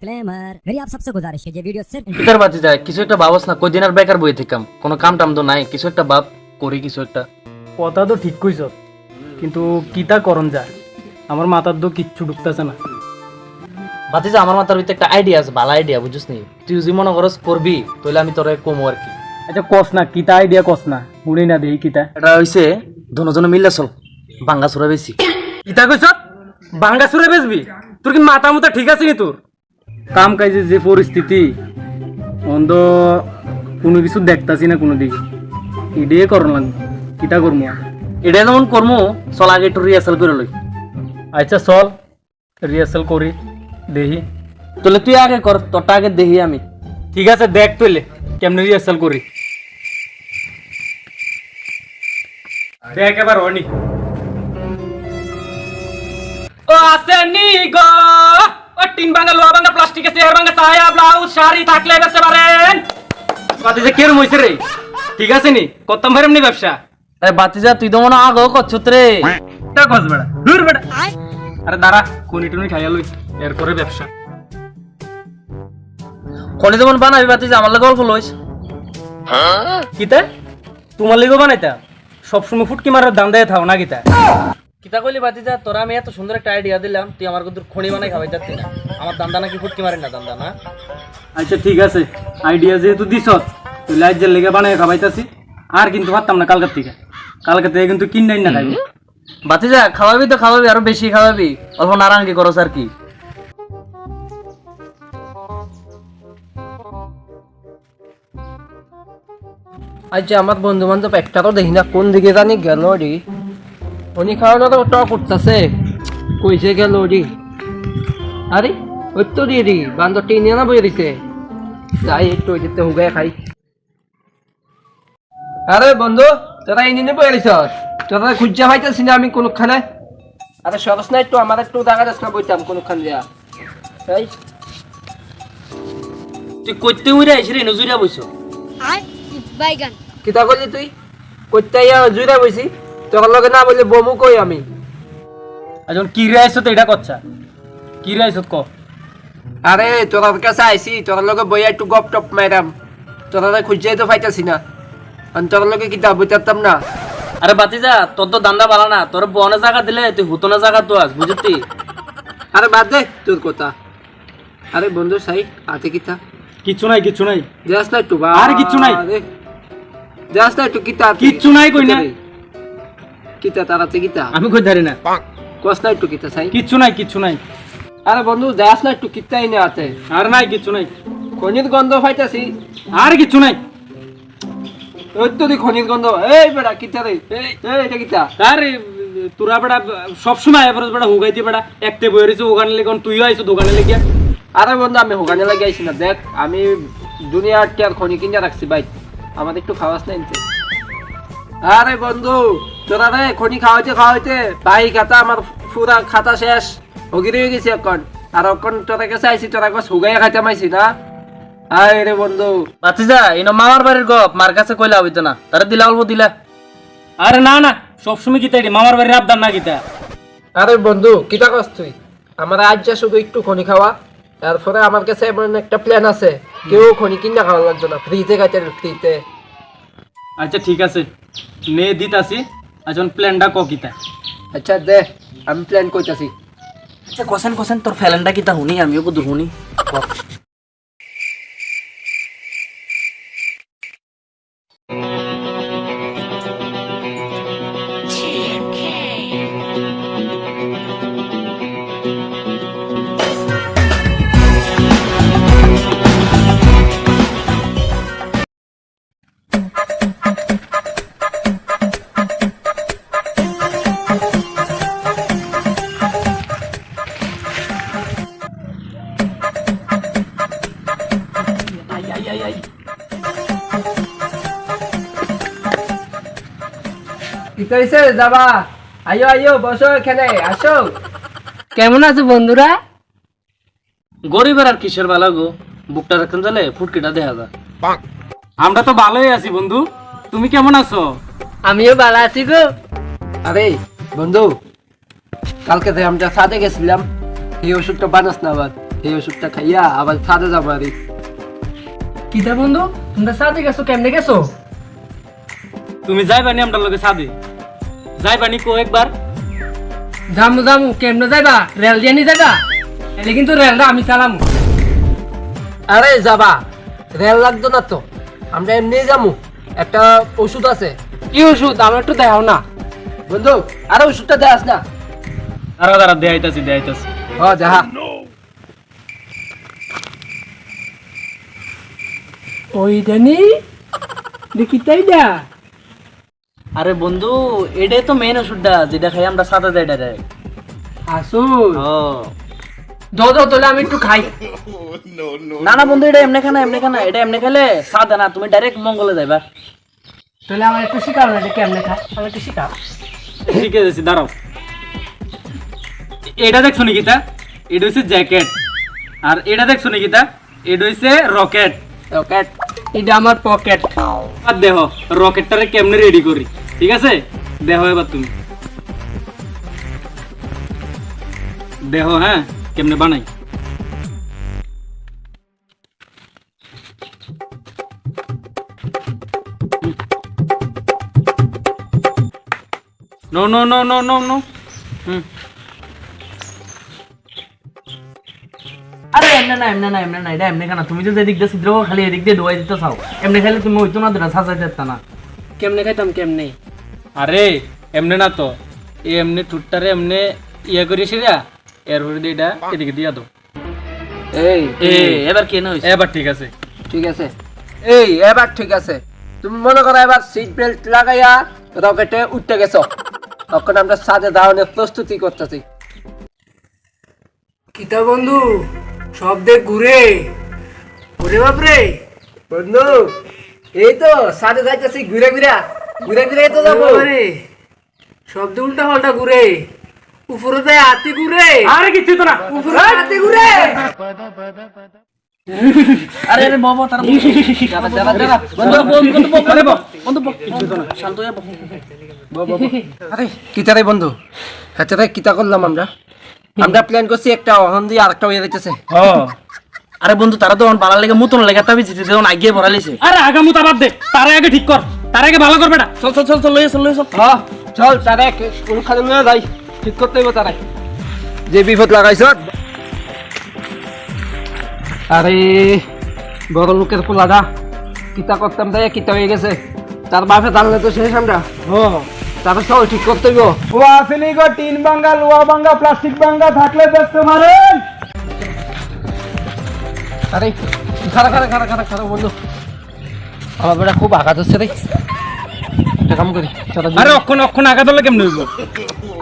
Disclaimer मेरी आप सबसे गुजारिश है ये वीडियो सिर्फ ইতার বাতি যায় কিছু একটা ভাবস না কয়দিন আর বেকার বই থেকাম কোনো কাম টাম তো নাই কিছু একটা ভাব করি কিছু একটা কথা তো ঠিক কইছ কিন্তু কিতা করণ যায় আমার মাথার তো কিচ্ছু ঢুকতেছে না। বাতি যা আমার মাথার ভিতরে একটা আইডিয়া আছে ভালো আইডিয়া বুঝছিস নি তুই যদি মনে করস করবি তাহলে আমি তোরে কমো আর কি। আচ্ছা কস না কিতা আইডিয়া কস না শুনি না দেই কিতা। এটা হইছে দুজনে মিললে চল বাঙ্গা চুরা বেশি। কিতা কইছ বাঙ্গা সুরে বেচবি? তোর কি মাথা মুথা ঠিক আছে নি তোর? কাম কাজে যে পরিস্থিতি অন্ধ কোনো কিছু দেখতাছি না কোনো দিকে ইডিয়ে করন লাগবে কিতা করবো। এটা যেমন কর্মো চল আগে একটু রিহার্সাল করে লই। আচ্ছা চল রিহার্সাল করি দেখি। তাহলে তুই আগে কর তোরটা আগে দেখি আমি। ঠিক আছে দেখ তুইলে কেমনে রিহার্সাল করি দেখ এবার অনি ও আসেনি গো ও টিন ভাঙা লোহা ভাঙা প্লাস্টিকের চেয়ার ভাঙা ছায়া ব্লাউজ শাড়ি থাকলে বেচতে পারেন। বাতি যে কেরম হইছে রে ঠিক আছে নি কতম ভরেম নি ব্যবসা। আরে বাতি যা তুই তো মনে আগো করছত রে তা কস বেড়া দূর বেড়া। আরে দাঁড়া কোনি টুনি খাইয়া লই এরপরে ব্যবসা। খনি যেমন বানাবি বাতি যা আমার লাগে অল্প লইস। কিতা তোমার লিগো বানাইতা সবসময় ফুটকি মারার দাম দেয় থাও না কিতা। কিতা কইলি বাতি যা তোরা আমি এত সুন্দর একটা আইডিয়া দিলাম তুই আমার কিন্তু খনি বানাই খাওয়াই যাচ্ছি না আমার দান্দা নাকি ফুটকি মারেন না দান্দা না। আচ্ছা ঠিক আছে আইডিয়া যেহেতু দিছ তুই লাইজের লেগে বানাই খাবাইতাছি আর কিন্তু পারতাম না কালকার থেকে কিন্তু কিনাই না খাইবি। বাতি যা খাওয়াবি তো খাওয়াবি আরো বেশি খাওয়াবি অল্প নারায়ণকে করস আর কি। আচ্ছা আমার বন্ধু বান্ধব একটা তো দেখি না কোন দিকে জানি গেল রে উনি খাওয়ানো তো টক উঠতেছে কইছে গেল রে। আরে ওই তো দিয়ে দি বান্ধব টেনে না বই দিছে যাই একটু ওই দিতে হুগায় খাই। আরে বন্ধু তোরা এই নিয়ে বই দিছ তোরা খুঁজা পাইতেছি না আমি কোনখানে। আরে সরস না একটু আমার একটু দেখা যাচ্ছে না বইতাম কোনখান দিয়া তাই তুই কইতে উইরা আইছিস রে নজুরিয়া বইছ। বাইগান কিতা করলি তুই কইতে ইয়া জুইরা বইছি তোর লগে না বললে বমু কই আমি। এখন কি রে আইছো তো এটা কচ্ছা কি রে আইছো ক। আরে তোর কাছে আইছি তোর লগে বইয়া একটু গপ টপ মাইরাম তোরা খুঁজে তো পাইতাছি না তোর লগে কিতা বইতাম না। আরে বাতি যা তোর তো দান্দা বালা না তোর বনে জায়গা দিলে তুই হুতনা জায়গা তো আস বুঝতি। আরে বাদ দে তোর কথা। আরে বন্ধু সাই আতে কিতা কিচ্ছু নাই যাস না একটু আর কিচ্ছু নাই। যাস না একটু কিতা কিচ্ছু নাই কই না কিতা তারাতে কিতা আমি কই ধরি না কস না একটু কিতা সাই কিচ্ছু নাই আরে বন্ধু যাস না একটু কিতাই না আতে আর নাই কিচ্ছু নাই খনির গন্ধ পাইতাছি আর কিচ্ছু নাই। ওই তো দি খনির গন্ধ এই বেটা কিতা রে এই এটা কিতা। আরে তোরা বেটা সবসময় এভারেজ বেটা হুগাইতে বেটা একতে বই রয়েছে ওখানে লেগে তুইও আইছো দোকানে লেগে। আরে বন্ধু আমি হোগানে লাগে আইছি না দেখ আমি দুনিয়ার টিয়ার খনি কিনে রাখছি ভাই আমার একটু খাওয়াস না এনতে। আরে বন্ধু তোরা রে খনি খাওয়াইতে ভাই খাতা আমার পুরা খাতা শেষ হগিরে হয়ে গেছি এখন আর এখন তোরা কাছে আইছি তোরা কাছে হুগাইয়া খাইতে মাইছি না। আয় রে বন্ধু বাতি যা ইনো মামার বাড়ির গপ মার কাছে কইলা হইতো না তারা দিলা অল্প দিলা। আরে না সবসময় কিতা রে মামার বাড়ির আবদার না কিতা। আরে বন্ধু কিটা করছ তুই আমার আজ যা শুধু একটু খনি খাওয়া তারপরে আমার কাছে এমন একটা প্ল্যান আছে কেউ খনি কিনা খাওয়া লাগবে না ফ্রিতে খাইতে ফ্রিতে। আচ্ছা ঠিক আছে নে দিতাছি এখন প্ল্যানটা ক কিতা। আচ্ছা দে আমি প্ল্যান করতেছি। আচ্ছা কোসেন তোর ফেলেনটা কিতা হুনি আমিও কত হুনি। কি কইছে যাবা আইও বসো এখানে আসো। কেমন আছো বন্ধুরা? গরিবের আর কিসের বালা গো বুকটা রাখতেন তাহলে ফুটকিটা দেখা যায়। আমরা তো ভালোই আছি বন্ধু তুমি কেমন আছো? আমিও ভালো আছি গো। আরে বন্ধু কালকে যে আমরা সাথে গেছিলাম এই ওষুধটা বানাস না আবার এই ওষুধটা খাইয়া আবার ছাদে যাবো আর কিতা বন্ধু তোমরা সাথে গেছো কেমনে গেছো? তুমি যাইবানি আমটার লগে সাদে যাইবানি কো একবার জামু জামু কেমনে যাইবা? রেল দিয়ে নি যাইবা? এলে কিন্তু রেলটা আমি চালামু। আরে যাবা, রেল লাগতো না তো, আমরা এমনি যাবো। একটা ওষুধ আছে। কি ওষুধ আমার একটু দেখাও না। বন্ধু আরে ওষুধটা দেয়াস না। দাঁড়া দাঁড়া দেয়াইতাছি দেয়াইতাছি যাহা ওই জানি দেখি তাই না। আরে বন্ধু এটাই তো মেন ওষুধটা যেটা খাই আমরা সাদা যাই ডাইরেক্ট। আসুন ও দাও দাও তাহলে আমি একটু খাই। না না বন্ধু এটা এমনি খানা এমনি খানা, এটা এমনি খেলে সাদা না, তুমি ডাইরেক্ট মঙ্গলে যাইবা। তাহলে আমার একটু শিখাও না, এটা কেমনে খায় আমার একটু শিখাও। শিখে যাচ্ছি দাঁড়াও। এটা দেখছো নাকি তা? এটা হচ্ছে জ্যাকেট। আর এটা দেখছো নাকি তা? এটা হচ্ছে রকেট। রকেট এটা আমার পকেট। আর দেখো রকেটটারে কেমনে রেডি করি, ঠিক আছে? দেখো এবার তুমি দেখো, হ্যাঁ কেমনে বানাই। No no no no no no আরে এমনি না এমনি না এমনি না, এটা এমনি খানা। তুমি যদি এদিক দিয়ে ছিদ্র খালি এদিক দিয়ে ডুবাই দিতে চাও, এমনি খাইলে তুমি ওইতো না দুটা সাজাই দিতে না। কেমনে খাইতাম কেমনে? আরে এমনে না তো, এমনি টুটটারে এমনি ইয়ে করি সেরা এর উপরে দিয়ে এটা এদিকে দিয়া দাও। এই এবার কেন হয়েছে? এবার ঠিক আছে। ঠিক আছে, এই এবার ঠিক আছে। তুমি মনে করো এবার সিট বেল্ট লাগাইয়া রকেটে উঠতে গেছো, তখন আমরা সাথে দাঁড়ানোর প্রস্তুতি করতেছি। কিতা বন্ধু সব দেখ ঘুরে ওরে বাপরে। বন্ধু এই তো সাথে যাইতেছি ঘুরে ঘুরে ঘুরে ঘুরে তো যাবো। আরে সব দিয়ে উল্টা পাল্টা ঘুরে, উপরে যায় হাতি ঘুরে, আরে কিছু তো না। উপরে হাতি ঘুরে। আরে আরে বাবা তারা বন্ধু বন্ধু শান্ত হয়ে আরে কিতারে বন্ধু, আচ্ছা তাই কিতা করলাম আমরা? আমরা প্ল্যান করছি একটা অহন দিয়ে আরেকটা হয়ে যাইতেছে। আরে বন্ধু তারা তো বালার লেগে মতন লেগে তাবি জিতে দেও না গিয়ে ভরালিছে। আরে আগামু তাবাদ দে, তারে আগে ঠিক কর, তারে আগে ভালো কর বেটা। চল চল চল চল লইয়া চল লইয়া চল। হ্যাঁ চল তারে কোনখানে নিয়ে যাই, ঠিক করতে হইব তারে। যে বিপদ লাগাইছ। আরে বড় লোকের পোলাটা কিতা করতাম তাই কিতা হয়ে গেছে, তার বাপে জানলে তো শেষ আমরা। তারপর সব ঠিক করতে হইব। ও আসেনি গো, টিন ভাঙ্গা, লোহা ভাঙ্গা, প্লাস্টিক ভাঙ্গা থাকলে বেচতে পারেন। আরে খারা খারা খারা খারা খারা বন্ধু, আমার বেটা খুব আঘাত হচ্ছে রে। একটা কাম করি চলো। আরে অক্ষণ অক্ষণ আগা ধরলে কেমন হইব?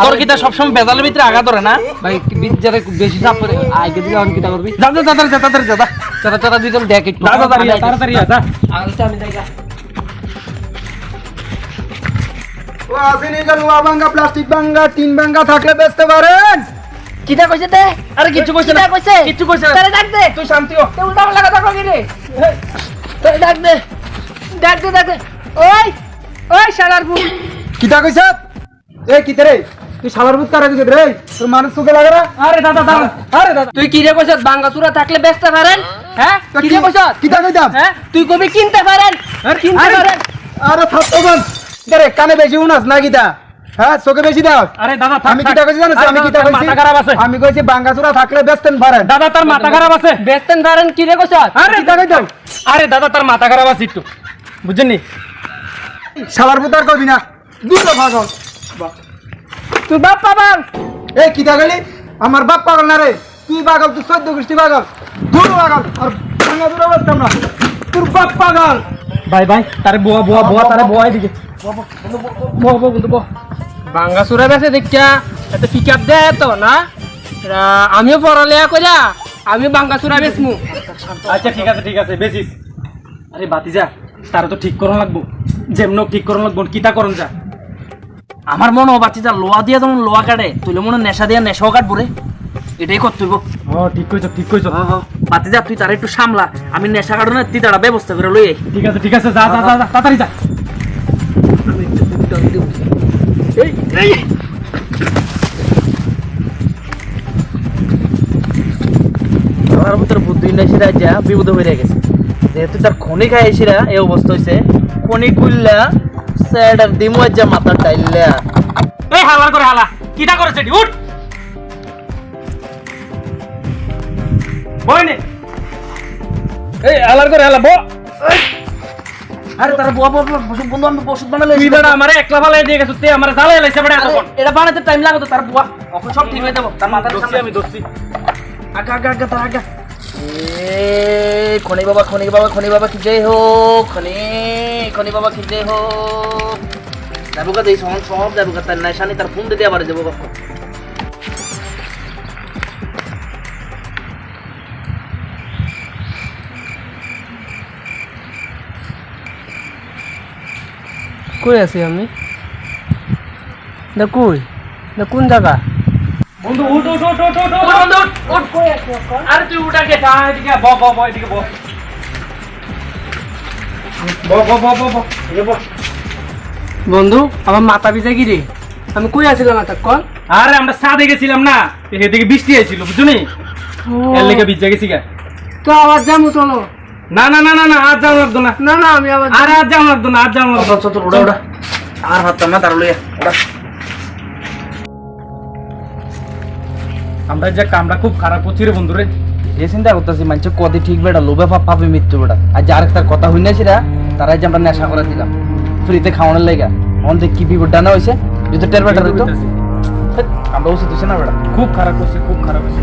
তোর কিটা সবসময় বেজালের ভিতরে আগা ধরে না ভাই, বিদ্যারে বেশি চাপ পড়ে আগে দিলে অন কিতা করবি? যা যা যা যা তাড়াতাড়ি যা, চলো চলো দুজন দেখ একটু। তাড়াতাড়ি তাড়াতাড়ি যা। আমি যাই গা। ও আসেনি গো, লোহা ভাঙ্গা, প্লাস্টিক ভাঙ্গা, টিন ভাঙ্গা থাকলে বেচতে পারেন। কিতা কইছে তে? আরে কিছু কইছে না, কইছে কিছু কইছে না। তারে ডাক দে, তুই শান্তি হ। তে উল্টা পাল্টা কথা কই রে। তারে ডাক দে, ডাক দে ডাক দে। ওই ওই শালার ভূত, কিতা কইছ? এ কিতে রে? তুই শালার ভূত কারে দিছিস রে? তোর মানুষ চোখে লাগে না? আরে দাদা দাদা, আরে দাদা তুই কি রে কইছত বাঙ্গাচুরা থাকলে বেচতে পারেন? হ্যাঁ কি রে কইছত? কিতা কইতাম? হ্যাঁ তুই কবি কিনতে পারেন, কিনতে পারেন। আরে থাকতোন রে, কানে বেশি উনাস না কিতা? হ্যাঁ চোখে বেশি দাও। আরে দাদা আমি কিতা কইছি জানিস? আমি কিতা কইছি? মাথা খারাপ আছে। আমি কইছি বাঙ্গাচুরা থাকলে বেচতেন পারেন। দাদা তার মাথা খারাপ আছে। বেচতেন পারেন কি রে কইছত? আরে কিতা কইতাম? আরে দাদা তার মাথা খারাপ আছে একটু, বুঝছেন নি? শালার ভূত আর কইবি না, দুটো ভাগল। তুই বাপ পাবাল। এই কিতা গেলি? আমার বাপ পাগল না রে, তুই পাগল, তুই 14 গোষ্ঠী পাগল, দুটো পাগল। আর বাঙ্গাচুরা বেচতাম না, তোর বাপ পাগল। ভাই ভাই তারে বোয়া বোয়া বোয়া, তারে বোয়া এদিকে বো বো বন্ধু বো। বাঙ্গাচুরা বেচে দেখা এত পিকআপ দেয় তো না, আমিও পড়ালেখা কইরা আমি বাঙ্গাচুরা বেচমু। আচ্ছা ঠিক আছে বেশিস। আরে বাতিজা তার তো ঠিক করন লাগবো, যেমন ঠিক করন লাগবো। কিতা করন যা? আমার মনে হয় বাচ্চা লোহা দিয়া যেমন লোহা কাটে, তুই মনে হয় নেশা দিয়া নেশাও কাটবো রে, এটাই করতে হইব। ও ঠিক কইছ। বাতি যা তুই তার একটু সামলা, আমি নেশা কাটো না তুই তারা ব্যবস্থা করে লই আই। ঠিক আছে যা যা যা তাড়াতাড়ি যা। তুই নেছিরা যা বিপদ হয়ে গেছে যেহেতু তার খনি খাই এসিরা এই অবস্থা হয়েছে খনি খুললা স্যাডার দিমু যা মাথা টাইল্লা এই হালার করে হালা কিটা করেছে এটি? উঠ বইনে এই হালার করে হালা বো আরে তারা বুয়া বুয়া বসুন বন্ধু আমি ওষুধ বানালে তুই বেটা আমারে একলা ফালাই দিয়ে গেছিস তুই আমারে জ্বালাই লাইছে বেটা এতক্ষণ এটা বানাতে টাইম লাগে তো তার বুয়া এখন সব ঠিক হয়ে যাবো তার মাথার দোস্তি সামনে আমি দোস্তি আগা আগা আগা তার আগা খনি বাবা কি জয় হোক খনি বাবা কি জয় হোক দেবুকা দেই সব দেবুকা তার নাইশানি তার ফোন দিতে আবার দেবো বাবা কই আছি আমি কই কোন জায়গা বন্ধু উঠ উঠ উঠ উঠ উঠ বন্ধু উঠ কই আছিস আরে তুই উঠ আগে যা এদিকে ব ব ব এদিকে ব ব ব ব ব ব এদিকে ব বন্ধু আমার মাথা ভিজা কি রে আমি কই আছিলাম এতক্ষণ আরে আমরা সাদে গেছিলাম না এদিকে বৃষ্টি হয়েছিল বুঝলি এর লেগে ভিজে গেছি গা তো আবার যাবো চলো না না না না না আজ যাওয়া লাগতো না না না আমি আবার আরে আজ যাওয়া লাগতো না আজ যাওয়া লাগতো চল চল ওড়া ওড়া আর হাততাম না তার লইয়া ওড়া আমরা যে কামটা খুব খারাপ করছি রে বন্ধু রে এই চিন্তা করতেছি মানুষ কদি ঠিক বেটা লোভে পাবে মৃত্যু বেটা আর যার তার কথা হই নাছি রা তারাই যে আমরা নেশা করে দিলাম ফ্রিতে খাওয়ানোর লেগা আমাদের কি বিপদটা না হয়েছে যদি টের বেটার হইতো আমরা উচিত হচ্ছে না বেটা খুব খারাপ করছি খুব খারাপ হয়েছে